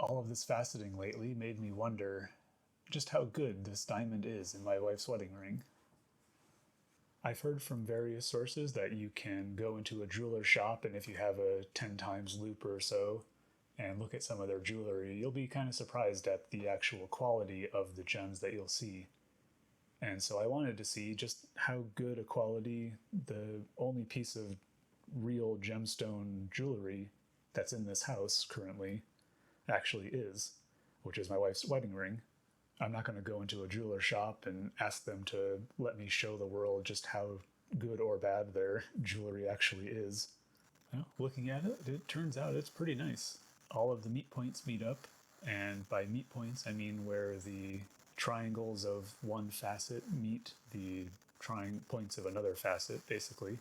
All of this faceting lately made me wonder just how good this diamond is in my wife's wedding ring. I've heard from various sources that you can go into a jeweler's shop, and if you have a 10 times loop or so and look at some of their jewelry, you'll be kind of surprised at the actual quality of the gems that you'll see. And so I wanted to see just how good a quality the only piece of real gemstone jewelry that's in this house currently actually is, which is my wife's wedding ring. I'm not going to go into a jeweler shop and ask them to let me show the world just how good or bad their jewelry actually is. Well, looking at it, it turns out it's pretty nice. All of the meet points meet up, and by meet points I mean where the triangles of one facet meet the points of another facet, basically.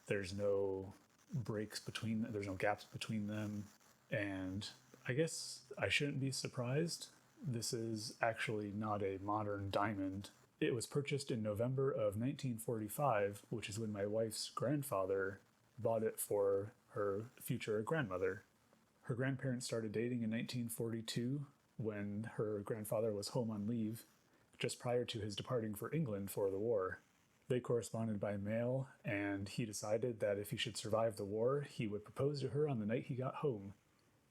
There's no there's no gaps between them, and I guess I shouldn't be surprised. This is actually not a modern diamond. It was purchased in November of 1945, which is when my wife's grandfather bought it for her future grandmother. Her grandparents started dating in 1942 when her grandfather was home on leave, just prior to his departing for England for the war. They corresponded by mail, and he decided that if he should survive the war, he would propose to her on the night he got home.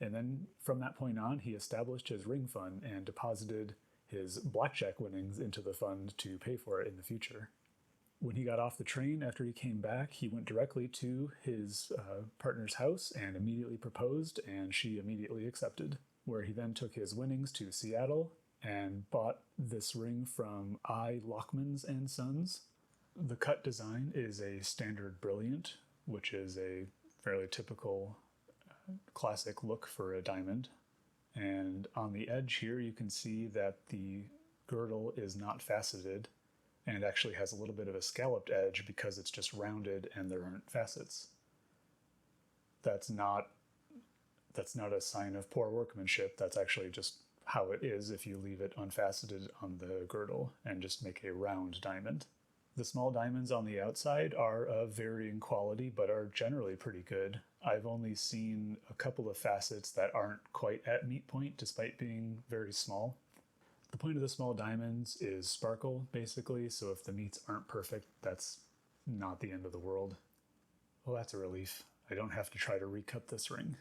And then from that point on, he established his ring fund and deposited his blackjack winnings into the fund to pay for it in the future. When he got off the train after he came back, he went directly to his partner's house and immediately proposed, and she immediately accepted, where he then took his winnings to Seattle and bought this ring from I. Lockmans and Sons. The cut design is a standard brilliant, which is a fairly typical classic look for a diamond. And on the edge here, you can see that the girdle is not faceted and actually has a little bit of a scalloped edge because it's just rounded and there aren't facets. That's not a sign of poor workmanship. That's actually just how it is if you leave it unfaceted on the girdle and just make a round diamond. The small diamonds on the outside are of varying quality, but are generally pretty good. I've only seen a couple of facets that aren't quite at meet point, despite being very small. The point of the small diamonds is sparkle, basically, so if the meets aren't perfect, that's not the end of the world. Well, that's a relief. I don't have to try to recut this ring.